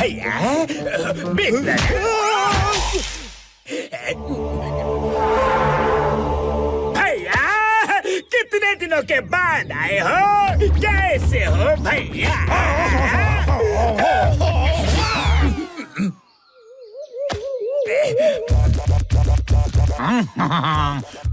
भैया, big brother. भैया, कितने दिनों के बाद आए हो? कैसे हो भैया?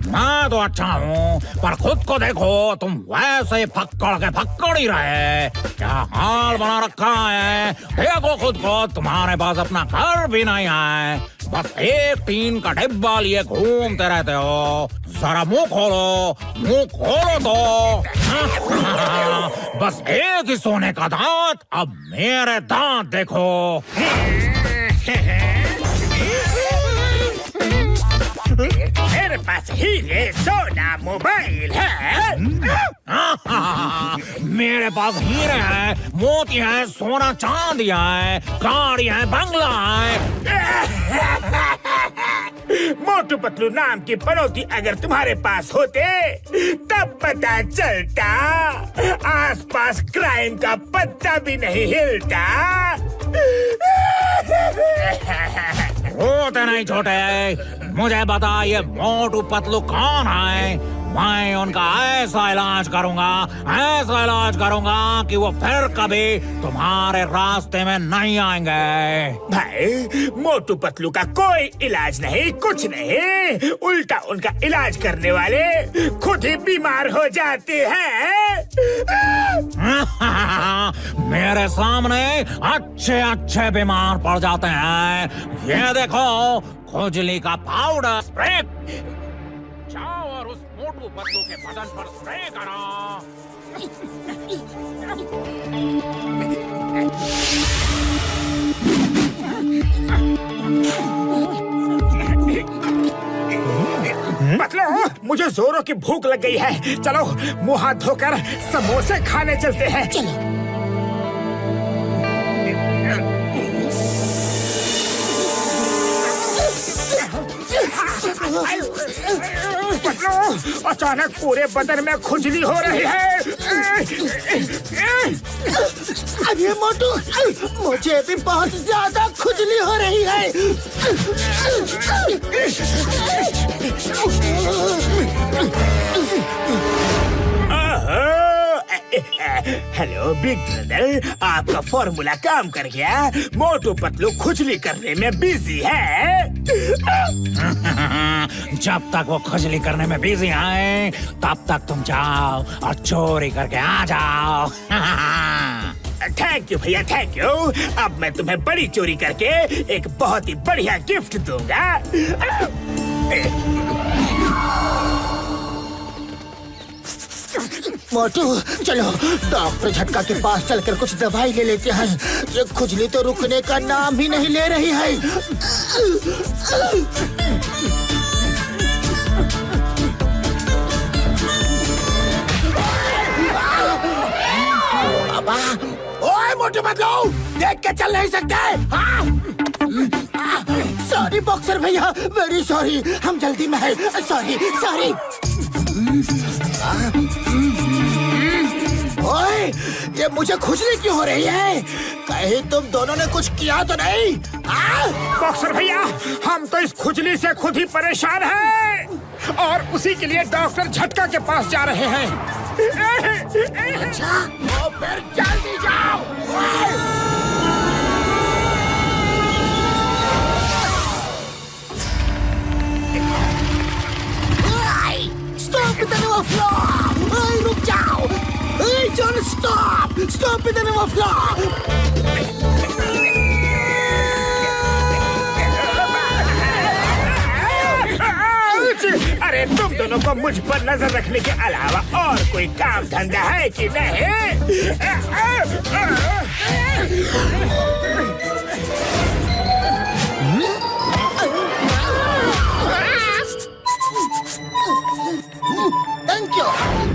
मैं तो अच्छा हूँ, पर खुद को देखो, तुम वैसे फक्कड़ ही रहे। क्या हाल बना रखा है? देखो खुद को, तुम्हारे पास अपना घर भी नहीं है, बस एक टीन का डिब्बा लिए घूमते रहते हो। जरा मुंह खोलो तो। बस एक ही सोने का दांत, अब मेरे दांत देखो। मेरे पास हीरे सोना मोबाइल है। मेरे पास हीरे हैं, मोती है, सोना चांदी है, गाड़ी है, बंगला है। मोटू पतलू नाम की पनौती अगर तुम्हारे पास होते तब पता चलता, आसपास क्राइम का पत्ता भी नहीं हिलता। होते नहीं छोटे, मुझे बता ये मोटू पतलू कौन है? मैं उनका ऐसा इलाज करूंगा कि वो फिर कभी तुम्हारे रास्ते में नहीं आएंगे। भाई, मोटू पतलू का कोई इलाज नहीं, कुछ नहीं। उल्टा उनका इलाज करने वाले खुद ही बीमार हो जाते हैं। मेरे सामने अच्छे बीमार पड़ जाते हैं। ये देखो, खुजली का पाउडर स्प्रे। जाओ और उस मोटू पतलू के बदन पर स्प्रे करो। पतलू, मुझे जोरों की भूख लग गई है। चलो मुंह हाथ धोकर समोसे खाने चलते हैं। चलो। पतलू, अचानक पूरे बदन में खुजली हो रही है। अरे मोटू, मुझे भी बहुत ज्यादा खुजली हो रही है। हेलो बिग ब्रदर, आपका फॉर्मूला काम कर गया। मोटू पतलू खुजली करने में बिजी है। जब तक वो खुजली करने में बिजी हैं, तब तक तुम जाओ और चोरी करके आ जाओ। थैंक यू भैया, थैंक यू। अब मैं तुम्हें बड़ी चोरी करके एक बहुत ही बढ़िया गिफ्ट दूंगा। मोटू, चलो डॉक्टर झटका के पास चलकर कुछ दवाई ले लेते हैं। ये खुजली तो रुकने का नाम ही नहीं ले रही है। ओए मोटू पतलू, देख के चल नहीं सकते? सॉरी बॉक्सर भैया, वेरी सॉरी, हम जल्दी में हैं। सॉरी। ओए, ये मुझे खुजली क्यों हो रही है? कहीं तुम दोनों ने कुछ किया तो नहीं? बॉक्सर भैया, हम तो इस खुजली से खुद ही परेशान हैं और उसी के लिए डॉक्टर झटका के पास जा रहे हैं। अच्छा, तो फिर जल्दी जाओ। Stop with the new floor! रुक जाओ! John, stop! Stop with the new floor! अरे तुम दोनों को मुझ पर नजर रखने के अलावा और कोई काम धंधा है कि नहीं? थैंक यू,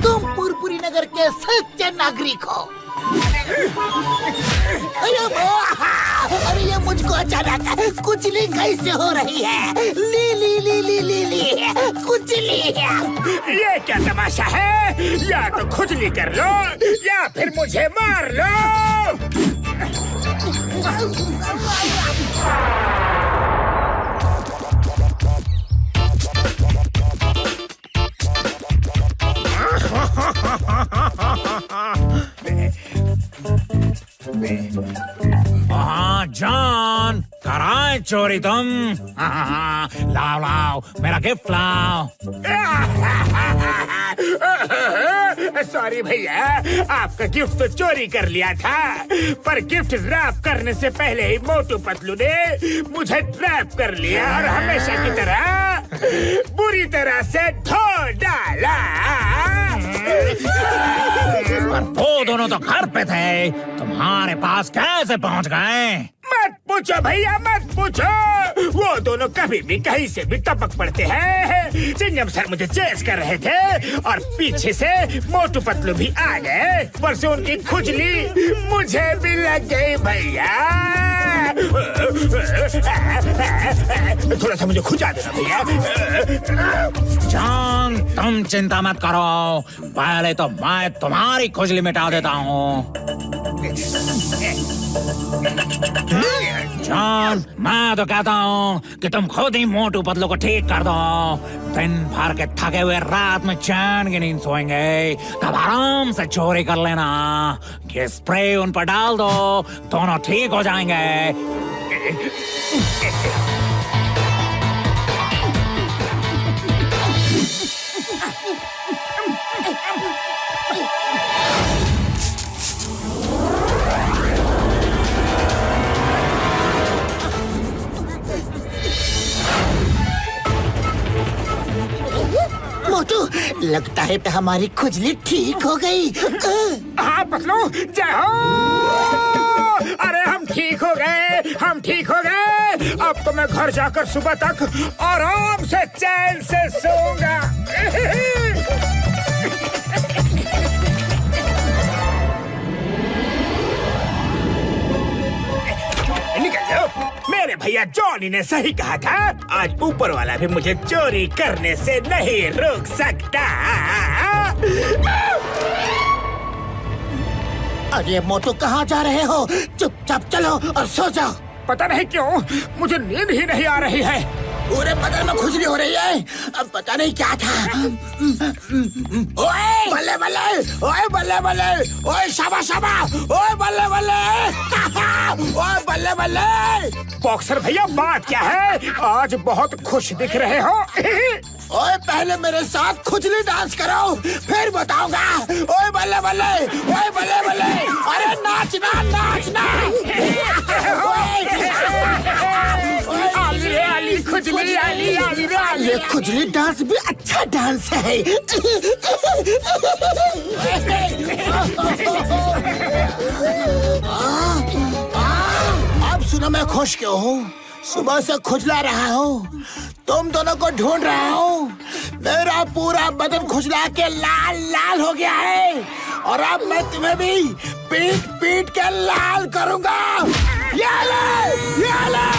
तुम पुरपुरी नगर के सच्चे नागरिक हो। अरे ये मुझको अचानक खुजली कैसे हो रही है? ली खुजली। ये क्या तमाशा है? या तो खुजली कर लो या फिर मुझे मार लो। हाँ जॉन, कराए चोरी तुम। लाओ लाओ मेरा गिफ्ट लाओ। सॉरी भैया, आपका गिफ्ट तो चोरी कर लिया था, पर गिफ्ट रैप करने से पहले ही मोटू पतलू ने मुझे ट्रैप कर लिया और हमेशा की तरह बुरी तरह से धो डाला। पर वो दोनों तो घर पे थे, तुम्हारे पास कैसे पहुंच गए? मत पूछो भैया, मत पूछो। वो दोनों कभी भी कहीं से भी टपक पड़ते हैं। चिंगम सर मुझे चेस कर रहे थे और पीछे से मोटू पतलू भी आ गए, पर से उनकी खुजली मुझे भी लग गई भैया। थोड़ा सा मुझे खुजा देना भैया। जॉन, तुम चिंता मत करो, पहले तो मैं तुम्हारी खुजली मिटा देता हूँ। जॉन, मैं तो कहता हूँ कि तुम खुद ही मोटू पतलू को ठीक कर दो। दिन भर के थके हुए रात में चैन की नींद सोएंगे, तब आराम से चोरी कर लेना। ये स्प्रे उन पर डाल दो, दोनों ठीक हो जाएंगे। मोटू, लगता है कि हमारी खुजली ठीक हो गई। हाँ पतलू, जय हो। अरे हम ठीक हो गए, हम ठीक हो गए। अब तो मैं घर जाकर सुबह तक आराम से चैन से सोऊंगा। निकल जाओ। मेरे भैया जॉनी ने सही कहा था, आज ऊपर वाला भी मुझे चोरी करने से नहीं रोक सकता। अरे मोटू, कहाँ जा रहे हो? चुपचाप चलो और सो जाओ। पता नहीं क्यों मुझे नींद ही नहीं आ रही है। पूरे बदन में खुजली हो रही है। अब पता नहीं क्या था। ओए बल्ले बल्ले, ओए बल्ले बल्ले, ओए शाबा शाबा, ओए बल्ले बल्ले, ओए बल्ले बल्ले। बॉक्सर भैया, बात क्या है? आज बहुत खुश दिख रहे हो। ओए पहले मेरे साथ खुजली डांस करो, फिर बताऊंगा। ओए बल्ले बल्ले, ओए बल्ले बल्ले, अरे नाचना नाचना। आली आली खुजली, आली आली आली। ये खुजली डांस भी अच्छा डांस है। अब सुनो, मैं खुश क्यों हूँ? सुबह से खुजला रहा हूँ, तुम दोनों को ढूंढ रहा हूँ। मेरा पूरा बदन खुजला के लाल लाल हो गया है, और अब मैं तुम्हें भी पीट पीट के लाल करूँगा। ये ले, ये ले।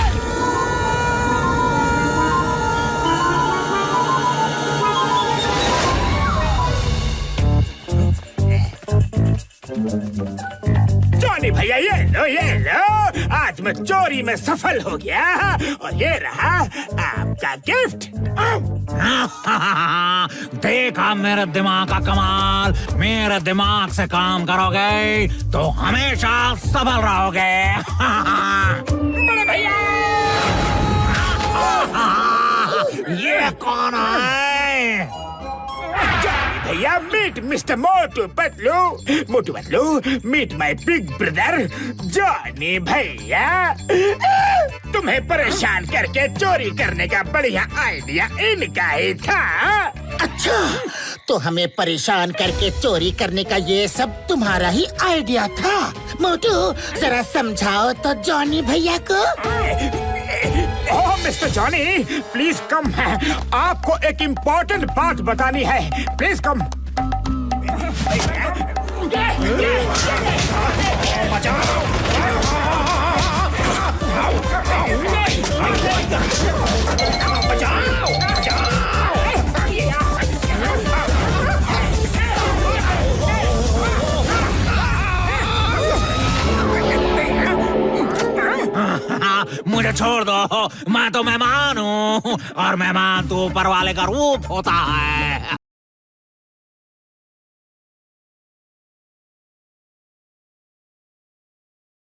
जॉनी भैया, ये लो ये लो। आज मैं चोरी में सफल हो गया, और ये रहा आपका गिफ्ट। देखा मेरे दिमाग का कमाल। मेरे दिमाग से काम करोगे तो हमेशा सफल रहोगे। बड़े भैया, ये कौन है? जॉनी भैया, meet mister Motu Patlu. Motu Patlu, meet my big brother Johnny भैया। तुम्हें परेशान करके चोरी करने का बढ़िया आइडिया इनका ही था। अच्छा, तो हमें परेशान करके चोरी करने का ये सब तुम्हारा ही आइडिया था? मोटू, जरा समझाओ तो जॉनी भैया को। ओह मिस्टर जॉनी, प्लीज कम। आपको एक इम्पोर्टेंट बात बतानी है, प्लीज कम। मुझे छोड़ दो, मैं तो मेहमान हूँ और मेहमान तो ऊपर वाले का रूप होता है।